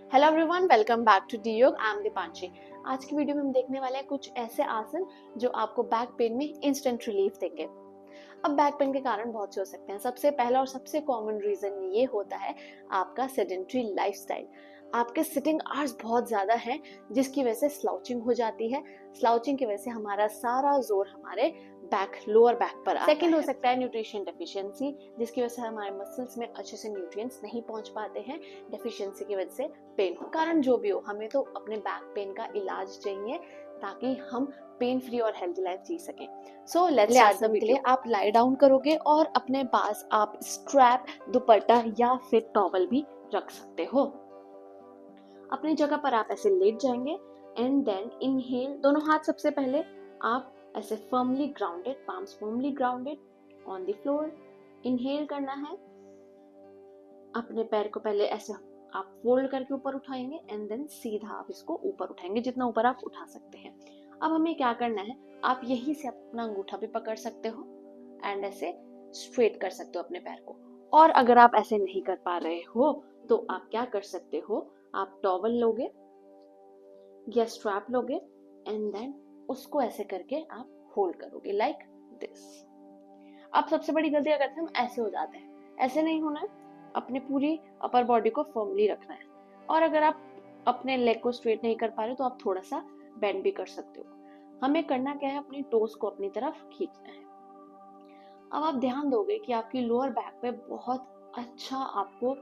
Hello everyone, welcome back to the Yog. I am Deepanshi. आज की video में हम देखने वाले हैं कुछ ऐसे आसन जो आपको बैक पेन में इंस्टेंट रिलीफ देंगे। अब बैक पेन के कारण बहुत से हो सकते हैं। सबसे पहला और सबसे कॉमन रीजन ये होता है आपका सेडेंट्री लाइफस्टाइल। आपके सिटिंग आवर्स बहुत ज्यादा हैं, जिसकी वजह से स्लाउचिंग हो जाती है। स्लाउचिंग की वजह से हमारा सारा जोर हमारे लोअर बैक पर आता है। सेकंड हो सकता है न्यूट्रिशन डेफिशिएंसी, जिसकी वजह से हमारे मसल्स में अच्छे से न्यूट्रिएंट्स नहीं पहुंच पाते हैं। डेफिशिएंसी की वजह से पेन हो। कारण जो भी हो, हमें तो अपने बैक पेन का इलाज चाहिए ताकि हम पेन फ्री और हेल्दी लाइफ जी सकें। So let's start the video. आप लाई डाउन करोगे और अपने पास आप स्ट्रैप, दुपट्टा या फिर टॉवल भी रख सकते हो। अपनी जगह पर आप ऐसे लेट जाएंगे एंड देन इनहेल। दोनों हाथ सबसे पहले आप ऐसे firmly grounded, palms firmly grounded on the floor. Inhale करना है। अपने पैर को पहले ऐसे आप फोल्ड करके ऊपर उठाएंगे एंड देन सीधा आप इसको ऊपर उठाएंगे, जितना ऊपर आप उठा सकते हैं। अब हमें क्या करना है, आप यहीं से अपना अंगूठा भी पकड़ सकते हो एंड ऐसे स्ट्रेट कर सकते हो अपने पैर को। और अगर आप ऐसे नहीं कर पा रहे हो तो आप क्या कर सकते हो, आप टॉवल लोगे या स्ट्रैप लोगे एंड देन उसको ऐसे करके आप होल्ड करोगे लाइक दिस। अब सबसे बड़ी गलती अगर हम ऐसे हो जाते हैं, ऐसे नहीं होना है। अपनी पूरी अपर बॉडी को फर्मली रखना है। और अगर आप अपने लेग को स्ट्रेट नहीं कर पा रहे तो आप थोड़ा सा बेंड भी कर सकते हो। हमें करना क्या है, अपनी टोस को अपनी तरफ खींचना है। अब आप ध्यान दोगे कि आपकी लोअर बैक पे बहुत अच्छा आपको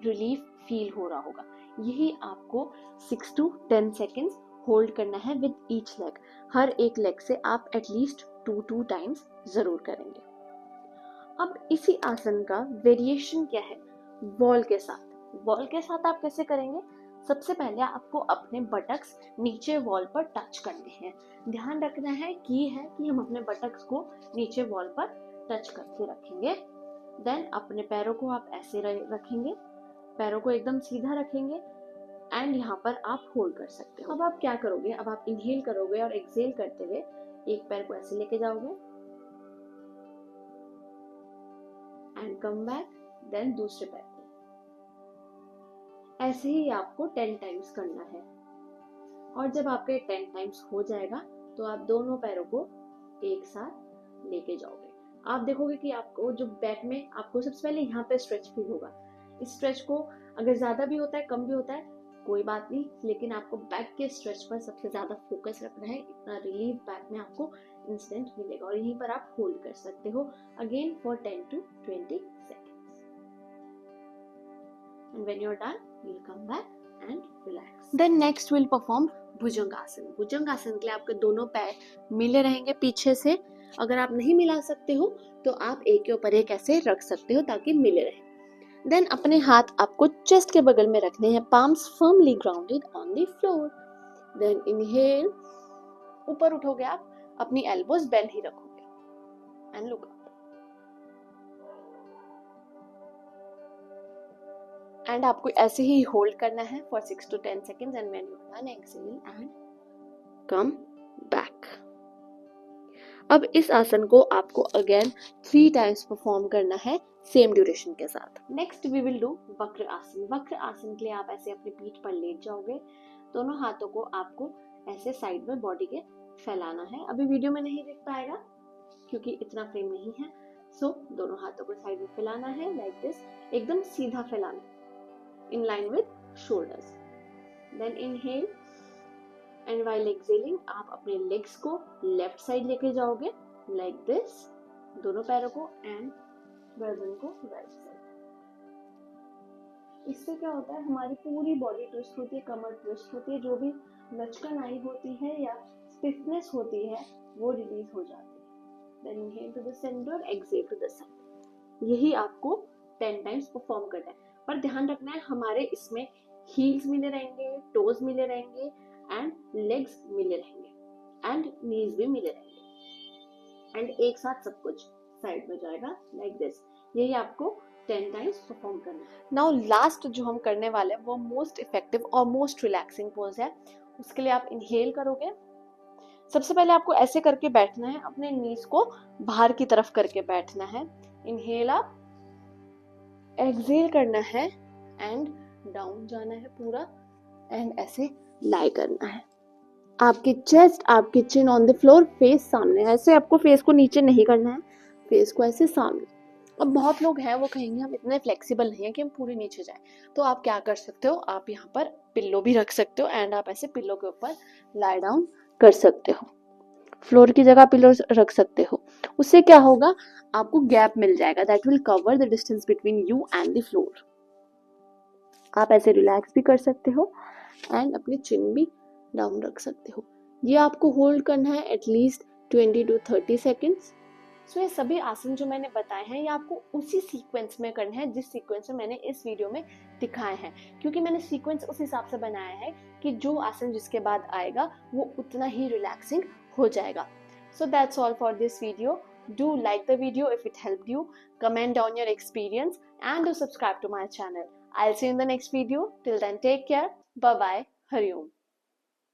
रिलीफ फील हो रहा होगा। यही आपको 6 to 10 सेकेंड्स होल्ड करना है विद ईच लेग। हर एक लेग से आप एटलीस्ट 2 टाइम्स जरूर करेंगे। अब इसी आसन का वेरिएशन क्या है, वॉल के साथ। वॉल के साथ आप कैसे करेंगे, सबसे पहले आपको अपने बटक्स नीचे वॉल पर टच करने हैं। ध्यान रखना है कि हम अपने बटक्स को नीचे वॉल पर टच करके रखेंगे। देन अपने पैरों को आप ऐसे रखेंगे, पैरों को एकदम सीधा रखेंगे एंड यहाँ पर आप होल्ड कर सकते हो। अब आप क्या करोगे, अब आप इनहेल करोगे और एक्सहेल करते हुए एक पैर को ऐसे लेके जाओगे एंड कम बैक, देन दूसरे पैर को। ऐसे ही आपको 10 टाइम्स करना है। और जब आपके 10 टाइम्स हो जाएगा तो आप दोनों पैरों को एक साथ लेके जाओगे। आप देखोगे कि आपको जो बैक में आपको सबसे पहले यहाँ पे स्ट्रेच फील होगा। इस स्ट्रेच को अगर ज्यादा भी होता है, कम भी होता है, कोई बात नहीं, लेकिन आपको बैक के स्ट्रेच पर सबसे ज्यादा फोकस रखना है। इतना रिलीफ बैक में आपको इंस्टेंट मिलेगा और यहीं पर आप होल्ड कर सकते हो again for 10 to 20 seconds. And when you're done, you'll come back and relax. Then next we'll perform भुजंगासन। भुजंगासन के लिए आपके दोनों पैर मिले रहेंगे पीछे से। अगर आप नहीं मिला सकते हो तो आप एक के ऊपर एक ऐसे रख सकते हो ताकि मिले रहे। देन अपने हाथ आपको चेस्ट के बगल में रखने हैं, palms firmly grounded on the floor. Then inhale, ऊपर उठोगे आप, अपनी एल्बोज बेंड ही रखोगे एंड लुक अप। एंड आपको ऐसे ही होल्ड करना है for 6 to 10 seconds and when you are done exhale and come back. अब इस आसन को आपको अगेन 3 टाइम्स परफॉर्म करना है सेम ड्यूरेशन के साथ। नेक्स्ट वी विल डू वक्र आसन। वक्र आसन के लिए आप ऐसे अपनी पीठ पर लेट जाओगे। दोनों हाथों को आपको ऐसे साइड में बॉडी के फैलाना है। अभी वीडियो में नहीं दिख पाएगा क्योंकि इतना फ्रेम नहीं है। सो दोनों हाथों को साइड में फैलाना है लाइक दिस, एकदम सीधा फैलाना है in line with shoulders. Then inhale and while exhaling आप अपने legs को left side लेके जाओगे like this, दोनों पैरों को and गर्दन को right side। इससे क्या होता है, हमारी पूरी बॉडी ट्विस्ट होती है, कमर ट्विस्ट होती है, जो भी लचकन आई होती है या स्टिफनेस होती है वो रिलीज हो जाती है। Then inhale to the center, exhale to the side। यही आपको 10 टाइम्स परफॉर्म करना है। पर ध्यान रखना है हमारे इसमें हील्स मिले रहेंगे, टोज मिले रहेंगे एंड लेग्स मिले रहेंगे एंड नीज भी मिले रहेंगे एंड एक साथ सब कुछ साइड में जाएगा लाइक दिस। यही आपको 10 टाइम्स परफॉर्म करना है। नाउ लास्ट जो हम करने वाले हैं वो मोस्ट इफेक्टिव और मोस्ट रिलैक्सिंग पोज है। उसके लिए आप इनहेल करोगे। सबसे पहले आपको ऐसे करके बैठना है, अपने नीज को बाहर की तरफ करके बैठना है। इनहेल आप, एक्सहेल करना है एंड डाउन जाना है पूरा एंड ऐसे लाई करना है। आपकी चेस्ट, आपकी चिन ऑन द फ्लोर, फेस सामने। ऐसे आपको फेस को नीचे नहीं करना है, फेस को ऐसे सामने। अब बहुत लोग हैं वो कहेंगे हम इतने फ्लेक्सिबल नहीं है कि हम पूरे नीचे जाएं, तो आप क्या कर सकते हो, आप यहाँ पर पिल्लो भी रख सकते हो एंड आप ऐसे पिल्लो के ऊपर लाई डाउन कर सकते हो, फ्लोर की जगह पिल्लो रख सकते हो। उससे क्या होगा, आपको गैप मिल जाएगा, that will cover the distance between you and the floor. आप ऐसे रिलैक्स भी कर सकते हो एंड अपनी चिन भी डाउन रख सकते हो। ये आपको होल्ड करना है एटलीस्ट 20 to 30 सेकेंड्स। सो ये सभी आसन जो मैंने बताए हैं ये आपको उसी सीक्वेंस में करना है जिस सीक्वेंस में मैंने इस वीडियो में दिखाए हैं, क्योंकि मैंने सीक्वेंस उस हिसाब से बनाया है कि जो आसन जिसके बाद आएगा वो उतना ही रिलैक्सिंग हो जाएगा। So that's all for this video. Do like the video if it helped you, comment down your experience and do subscribe to my channel. I'll see you in the next video. Till then, take care. Bye bye. Hari Om.